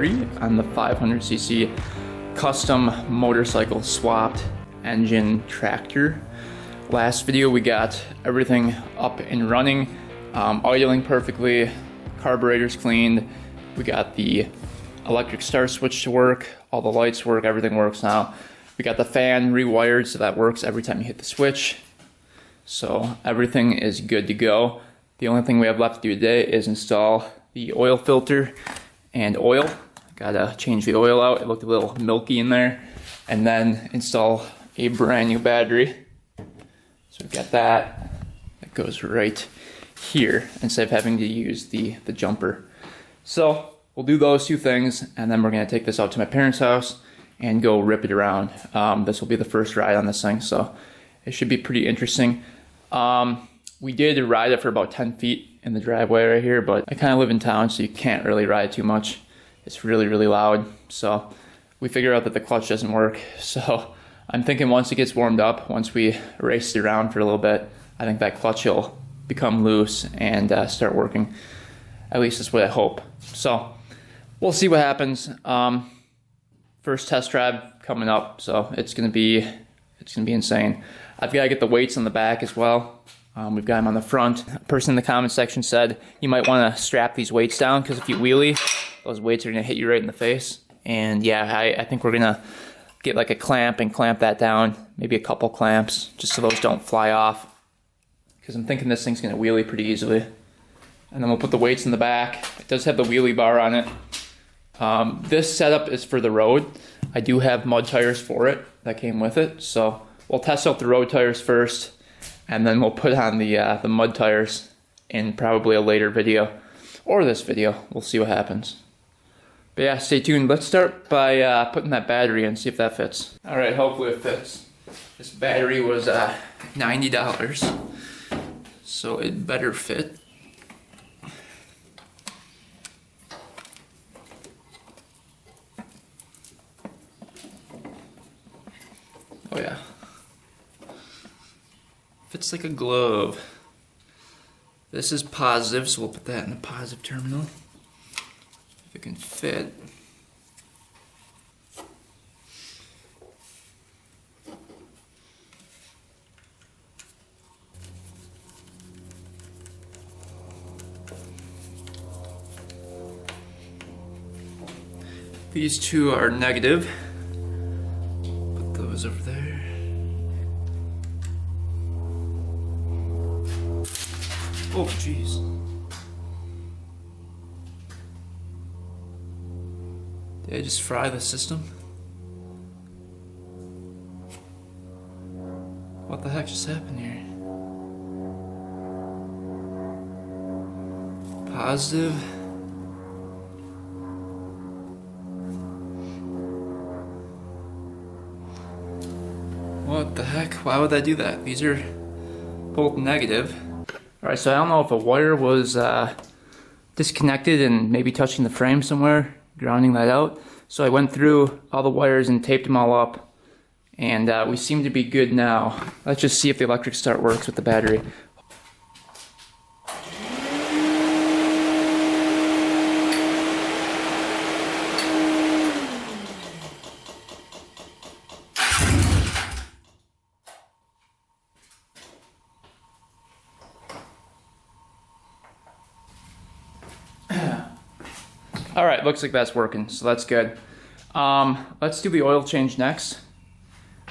3 on the 500cc custom motorcycle swapped engine tractor. Last video we got everything up and running, oiling perfectly, carburetors cleaned, we got the electric start switch to work, all the lights work, everything works now. We got the fan rewired so that works every time you hit the switch. So everything is good to go. The only thing we have left to do today is install the oil filter and oil. Gotta change the oil out, it looked a little milky in there. And then install a brand new battery. So we've got that goes right here instead of having to use the jumper. So we'll do those two things and then we're gonna take this out to my parents' house and go rip it around. This will be the first ride on this thing, so it should be pretty interesting. We did ride it for about 10 feet in the driveway right here, but I kind of live in town, so you can't really ride too much. It's really, really loud. So we figured out that the clutch doesn't work. So I'm thinking once it gets warmed up, once we race it around for a little bit, I think that clutch will become loose and start working. At least that's what I hope. So we'll see what happens. First test drive coming up, so it's gonna be insane. I've got to get the weights on the back as well. We've got them on the front. A person in the comment section said you might want to strap these weights down because if you wheelie, those weights are going to hit you right in the face. And yeah, I think we're going to get like a clamp and clamp that down, maybe a couple clamps, just so those don't fly off. Because I'm thinking this thing's going to wheelie pretty easily. And then we'll put the weights in the back. It does have the wheelie bar on it. This setup is for the road. I do have mud tires for it that came with it, so we'll test out the road tires first, and then we'll put on the mud tires in probably a later video, or this video. We'll see what happens. But yeah, stay tuned. Let's start by putting that battery in, see if that fits. All right, hopefully it fits. This battery was $90, so it better fit. Oh yeah. Fits like a glove. This is positive, so we'll put that in the positive terminal. If it can fit. These two are negative. Put those over there. Oh, jeez. Did I just fry the system? What the heck just happened here? Positive. What the heck? Why would I do that? These are both negative. Alright, so I don't know if a wire was disconnected and maybe touching the frame somewhere, grounding that out. So I went through all the wires and taped them all up, and we seem to be good now. Let's just see if the electric start works with the battery. All right, looks like that's working, so that's good. Let's do the oil change next.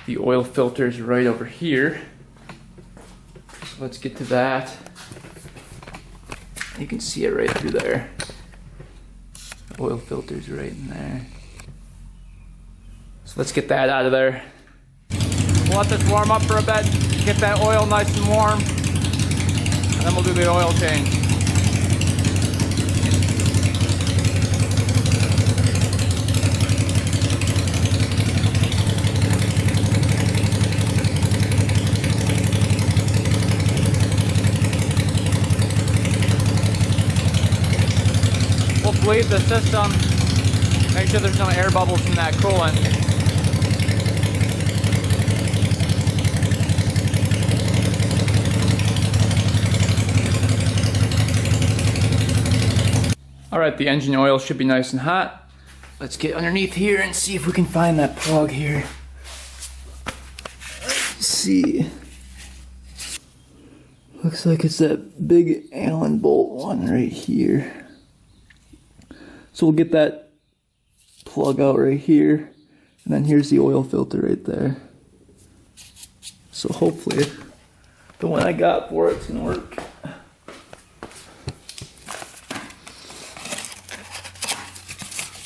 The oil filter is right over here. So let's get to that. You can see it right through there. The oil filter's right in there. So let's get that out of there. We'll let this warm up for a bit, get that oil nice and warm, and then we'll do the oil change. Bleed the system, make sure there's no air bubbles in that coolant. Alright, the engine oil should be nice and hot. let's get underneath here and see if we can find that plug here. Let's see. Looks like it's that big Allen bolt one right here. So we'll get that plug out right here. And then here's the oil filter right there. So hopefully the one I got for it's gonna work.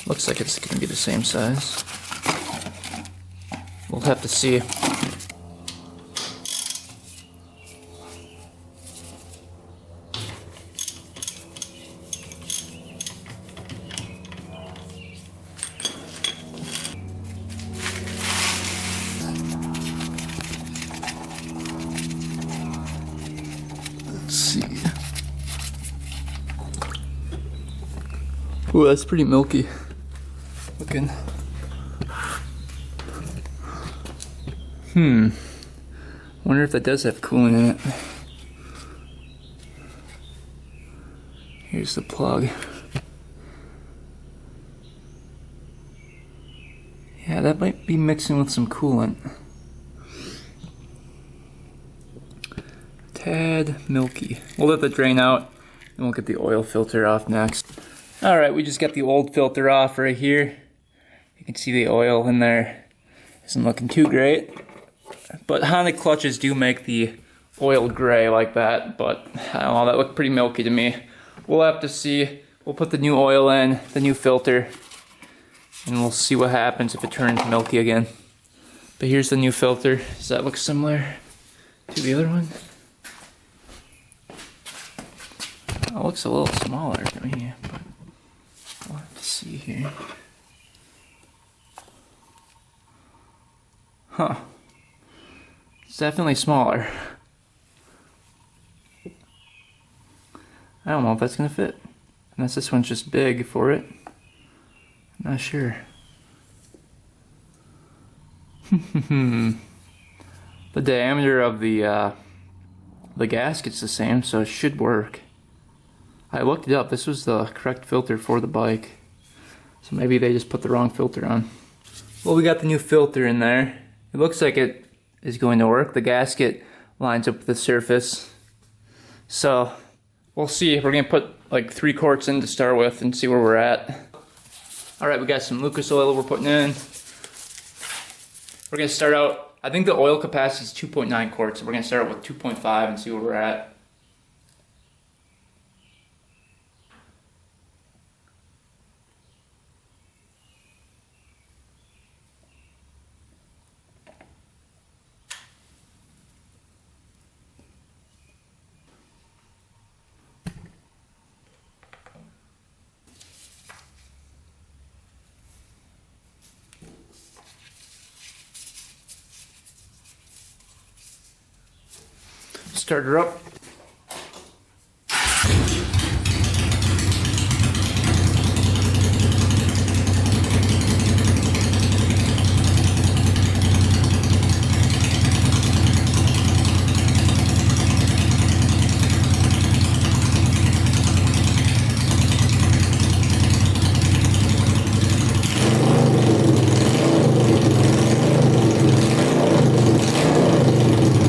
Looks like it's gonna be the same size. We'll have to see. Let's see. Ooh, that's pretty milky looking. Wonder if that does have coolant in it. Here's the plug. Yeah, that might be mixing with some coolant. Tad milky. We'll let that drain out and we'll get the oil filter off next. Alright, we just got the old filter off right here. You can see the oil in there. Isn't looking too great. But Honda clutches do make the oil gray like that, but I don't know, that looked pretty milky to me. We'll have to see. We'll put the new oil in, the new filter, and we'll see what happens if it turns milky again. But here's the new filter. Does that look similar to the other one? Oh, it looks a little smaller to me, but we'll have to see here. Huh. It's definitely smaller. I don't know if that's gonna fit. Unless this one's just big for it. I'm not sure. The diameter of the gasket's the same, so it should work. I looked it up. This was the correct filter for the bike. So maybe they just put the wrong filter on. Well, we got the new filter in there. It looks like it is going to work. The gasket lines up with the surface. So we'll see. We're gonna put like 3 quarts in to start with and see where we're at. All right, we got some Lucas oil we're putting in. We're gonna start out, I think the oil capacity is 2.9 quarts. So we're gonna start out with 2.5 and see where we're at. Start her up.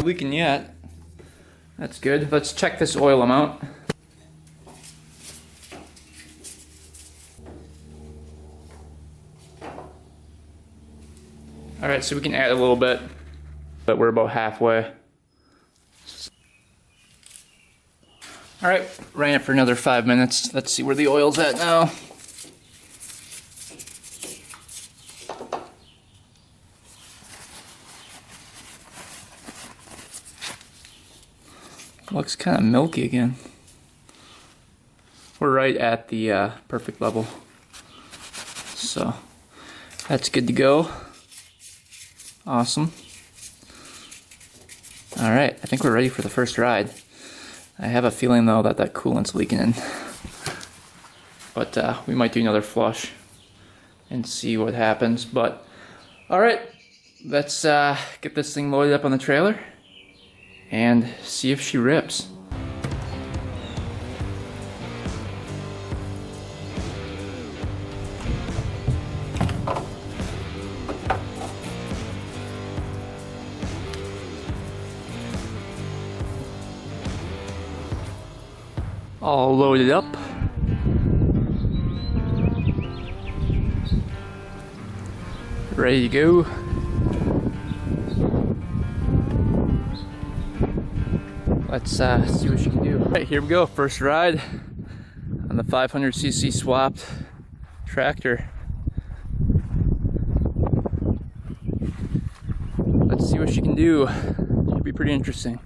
Leaking yet. That's good. Let's check this oil amount. Alright, so we can add a little bit, but we're about halfway. Alright, ran it for another 5 minutes. Let's see where the oil's at now. Looks kind of milky again. We're right at the perfect level. So that's good to go. Awesome. Alright, I think we're ready for the first ride. I have a feeling though that coolant's leaking in. But we might do another flush and see what happens. But alright, let's get this thing loaded up on the trailer and see if she rips. all loaded up. Ready to go. Let's see what she can do. Alright, here we go. First ride on the 500cc swapped tractor. Let's see what she can do. Should be pretty interesting.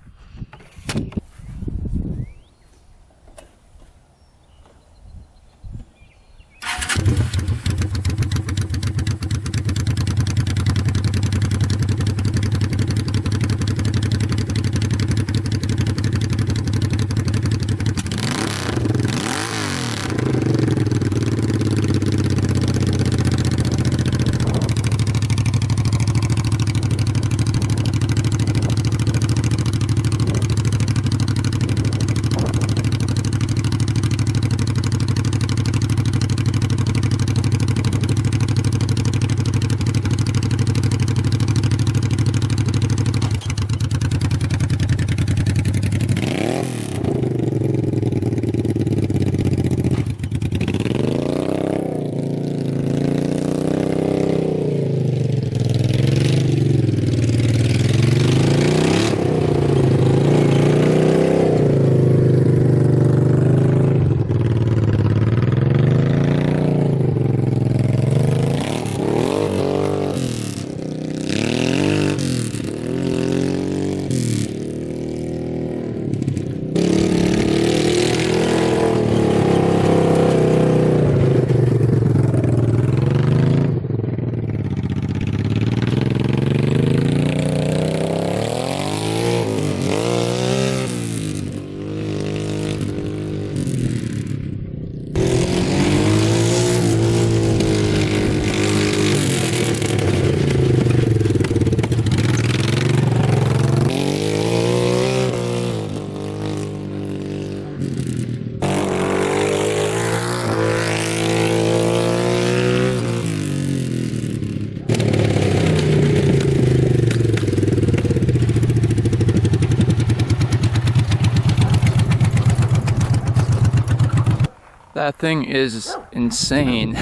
That thing is insane.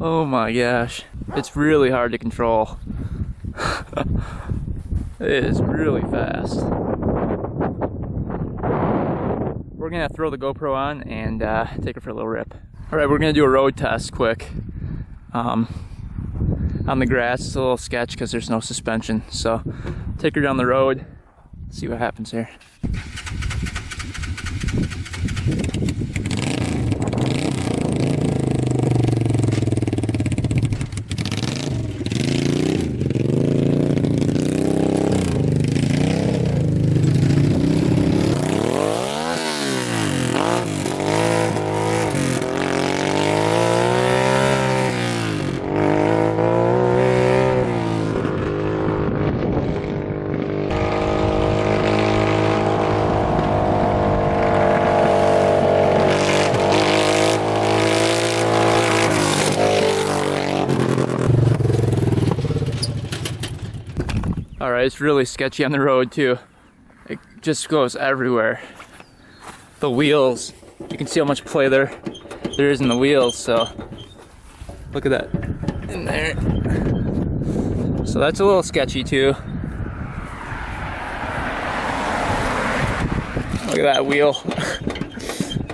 Oh my gosh. It's really hard to control. It is really fast. We're gonna throw the GoPro on and take her for a little rip. Alright, we're gonna do a road test quick. On the grass, it's a little sketch because there's no suspension. So take her down the road, see what happens here. Alright, it's really sketchy on the road too. It just goes everywhere. The wheels, you can see how much play there is in the wheels, so look at that in there. So that's a little sketchy too. Look at that wheel.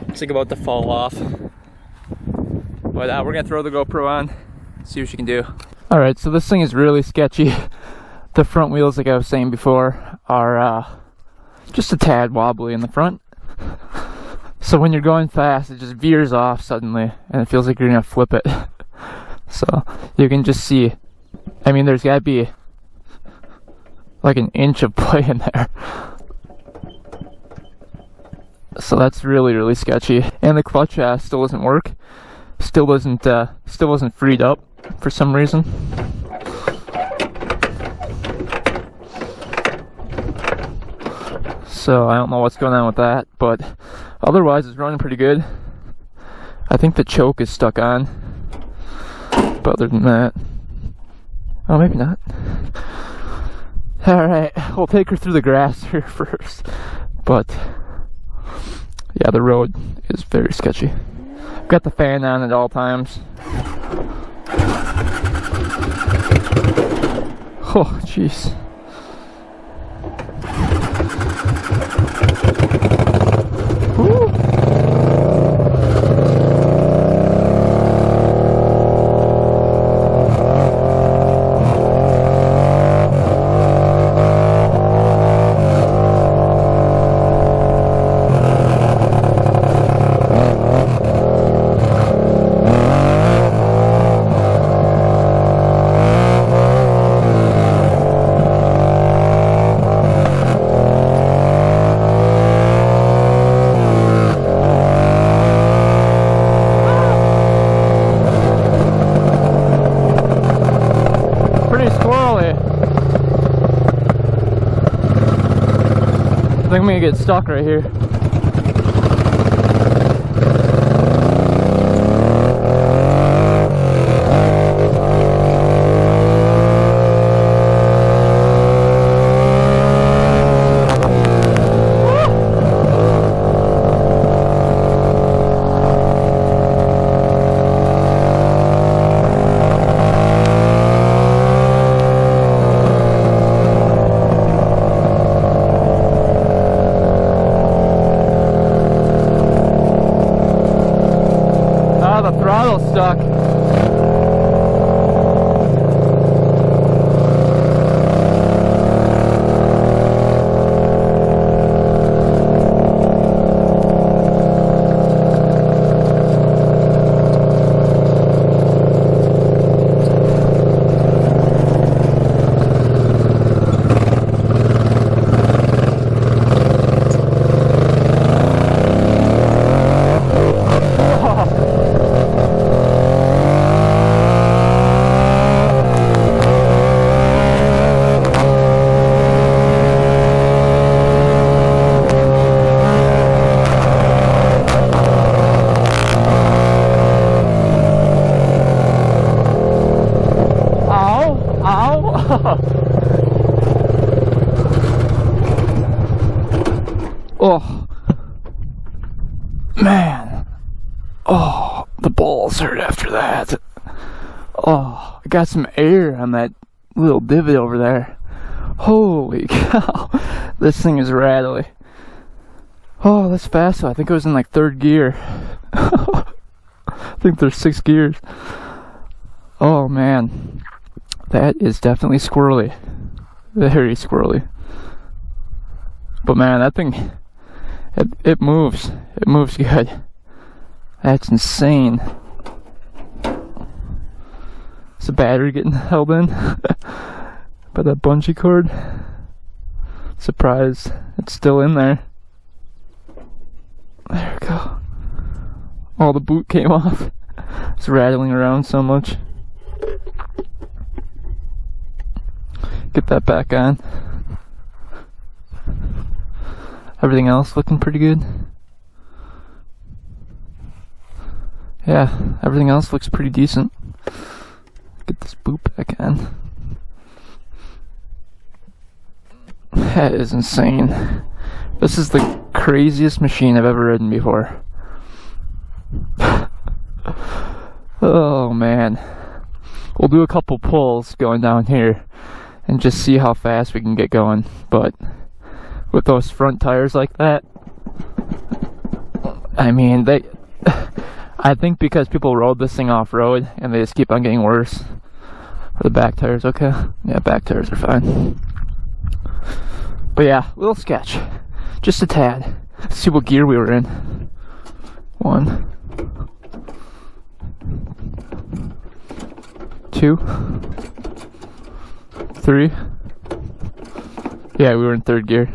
It's like about to fall off. But we're gonna throw the GoPro on, see what she can do. Alright, so this thing is really sketchy. The front wheels, like I was saying before, are just a tad wobbly in the front. So when you're going fast, it just veers off suddenly, and it feels like you're gonna flip it. So you can just see, I mean, there's gotta be like an inch of play in there. So that's really, really sketchy. And the clutch still doesn't work. Still wasn't freed up for some reason. So I don't know what's going on with that, but otherwise it's running pretty good. I think the choke is stuck on, but other than that, oh, maybe not. Alright, we'll take her through the grass here first, but Yeah, the road is very sketchy. I've got the fan on at all times. Oh, jeez. I think I'm gonna get stuck right here. The throttle's stuck. Oh, man. Oh, the balls hurt after that. Oh, I got some air on that little divot over there. Holy cow. This thing is rattly. Oh, that's fast though. I think it was in like third gear. I think there's 6 gears. Oh man. That is definitely squirrely. Very squirrely. But man, that thing, it moves. It moves good. That's insane. Is the battery getting held in by that bungee cord? Surprised it's still in there. There we go. Oh, the boot came off. It's rattling around so much. Get that back on. Everything else looking pretty good. Yeah, everything else looks pretty decent. Get this boot back on. That is insane. This is the craziest machine I've ever ridden before. Oh man. We'll do a couple pulls going down here and just see how fast we can get going, but with those front tires like that, I mean, I think because people rode this thing off-road and they just keep on getting worse. Are the back tires okay? Yeah, back tires are fine. But yeah, little sketch. Just a tad. Let's see what gear we were in. 1, 2, 3. Yeah, we were in third gear.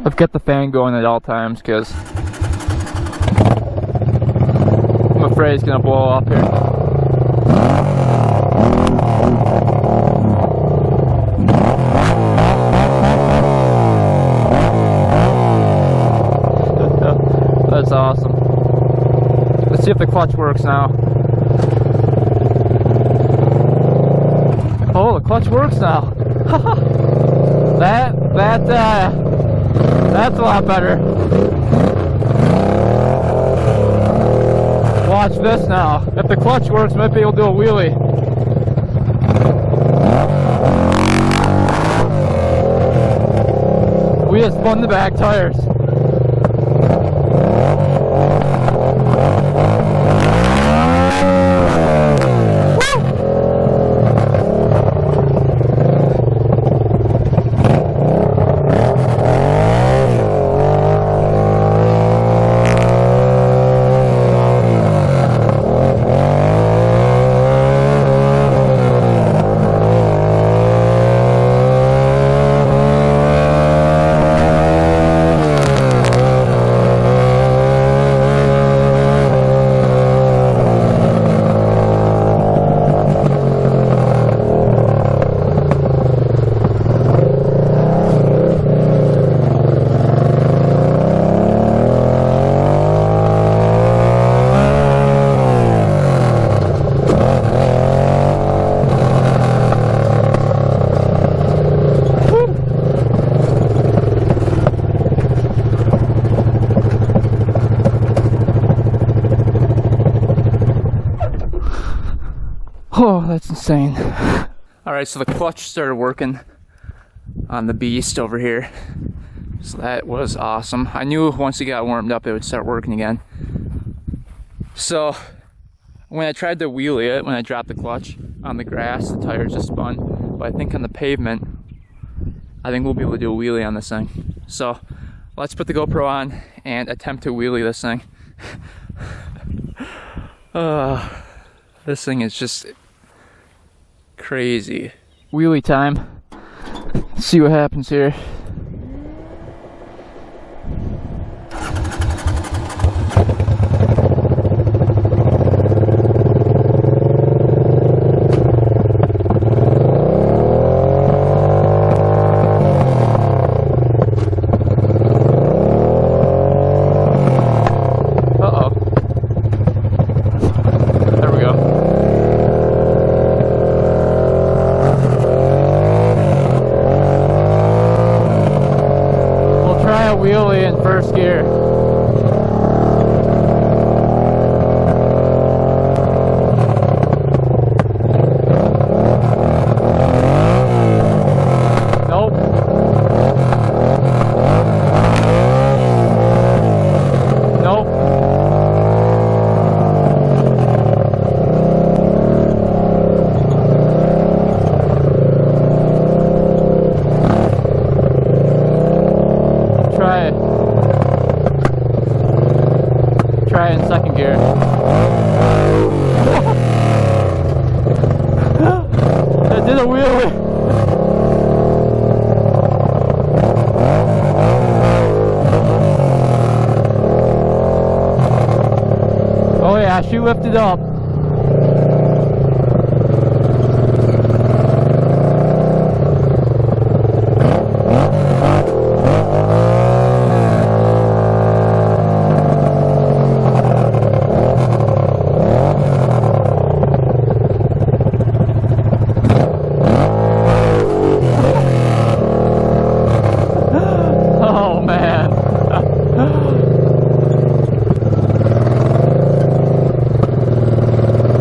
I've got the fan going at all times because I'm afraid it's gonna blow up here. That's awesome. Let's see if the clutch works now. Oh, the clutch works now. That That's a lot better. Watch this now. If the clutch works, might be able to do a wheelie. We just spun the back tires. Oh, that's insane. Alright, so the clutch started working on the beast over here. So that was awesome. I knew once it got warmed up it would start working again. So when I tried to wheelie it, when I dropped the clutch on the grass, the tires just spun. But I think on the pavement, I think we'll be able to do a wheelie on this thing. So let's put the GoPro on and attempt to wheelie this thing. This thing is just crazy. Wheelie time. Let's see what happens here. Wheelie in first gear. Nope. Nope. Try it in second gear. That did a wheelie. Oh yeah, she lifted up.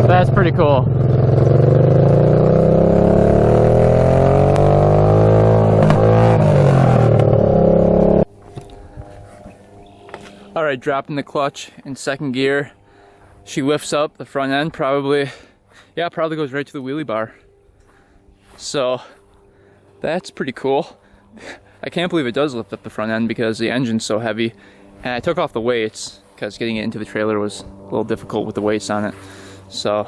That's pretty cool. Alright, dropping the clutch in second gear. She lifts up the front end, probably goes right to the wheelie bar. So that's pretty cool. I can't believe it does lift up the front end because the engine's so heavy. And I took off the weights because getting it into the trailer was a little difficult with the weights on it. So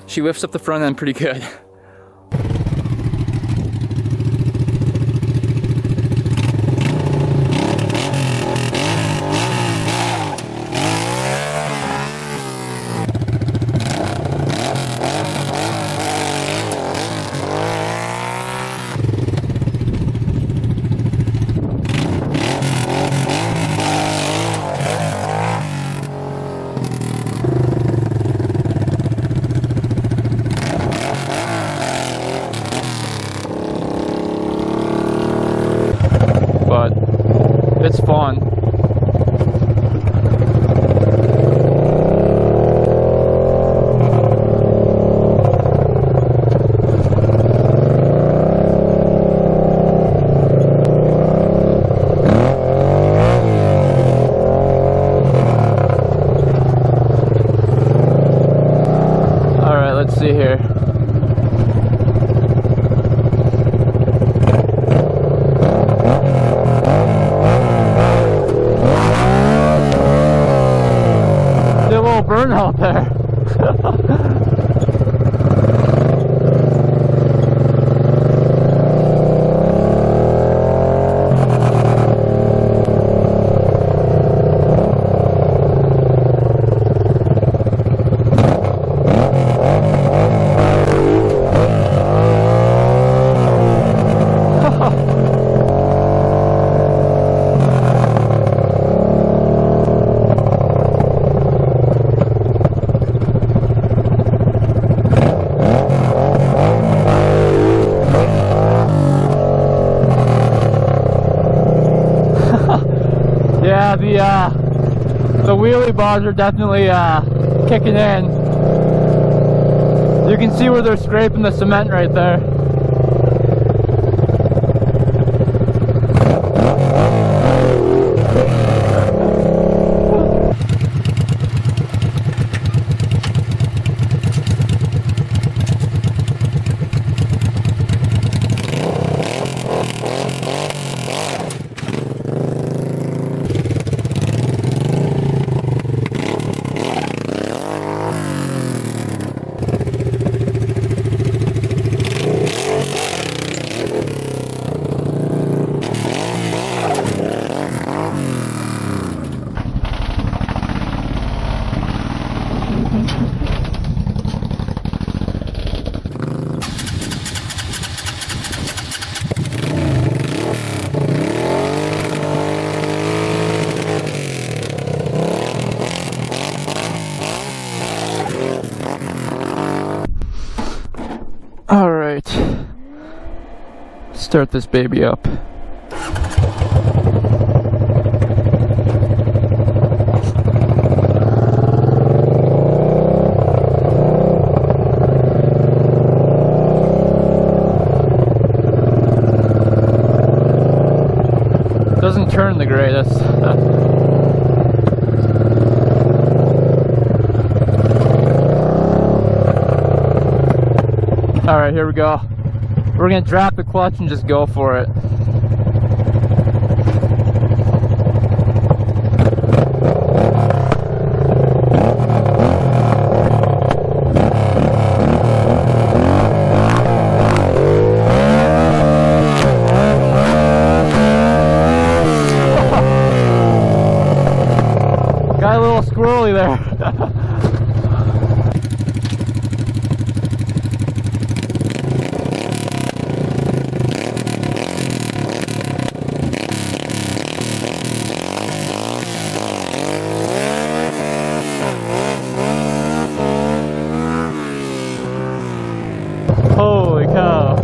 she lifts up the front end pretty good. little burnout there. Yeah, the wheelie bars are definitely kicking in. You can see where they're scraping the cement right there. Alright, start this baby up. Doesn't turn the greatest. Alright, here we go. We're gonna drop the clutch and just go for it. Got a little squirrely there. Holy cow.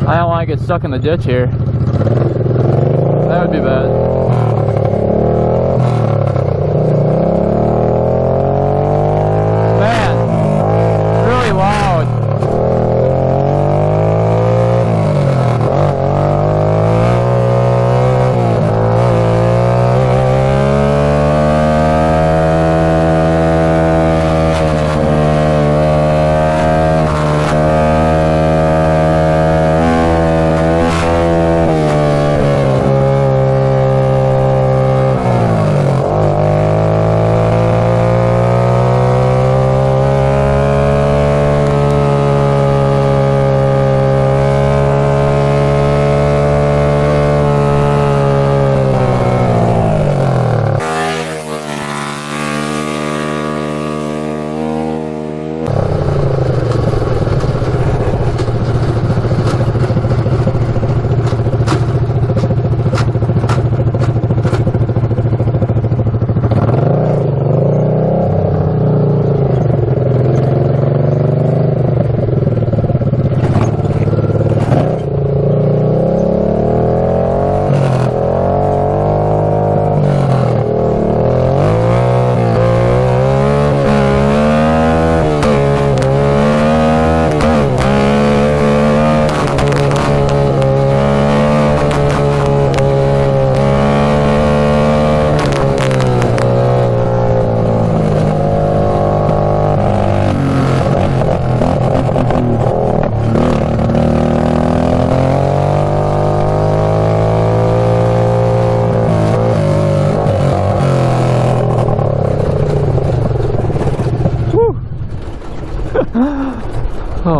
I don't want to get stuck in the ditch here. That would be bad.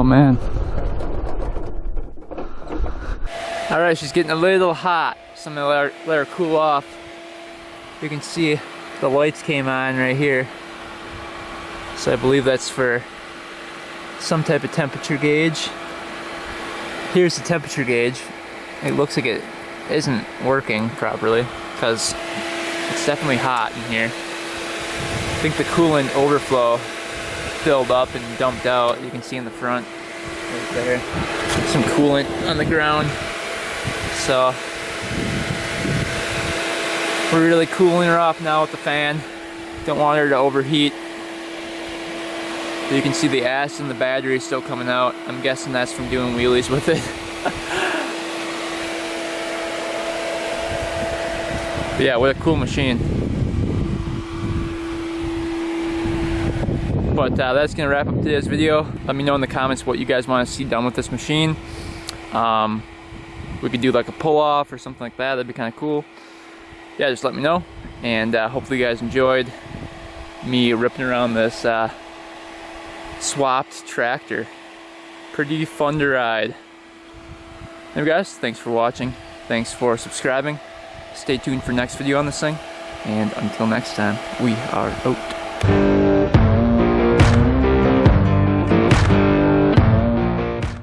Oh man. Alright, she's getting a little hot, so I'm gonna let her cool off. You can see the lights came on right here. So I believe that's for some type of temperature gauge. Here's the temperature gauge. It looks like it isn't working properly because it's definitely hot in here. I think the coolant overflow filled up and dumped out. You can see in the front right there. Some coolant on the ground. So we're really cooling her off now with the fan. Don't want her to overheat. But you can see the acid in the battery is still coming out. I'm guessing that's from doing wheelies with it. But yeah, what a cool machine. But that's gonna wrap up today's video. Let me know in the comments what you guys want to see done with this machine. We could do like a pull-off or something like that. That'd be kind of cool. Yeah, just let me know. And hopefully you guys enjoyed me ripping around this swapped tractor. Pretty fun to ride. Anyway guys, thanks for watching. Thanks for subscribing. Stay tuned for next video on this thing. And until next time, we are out.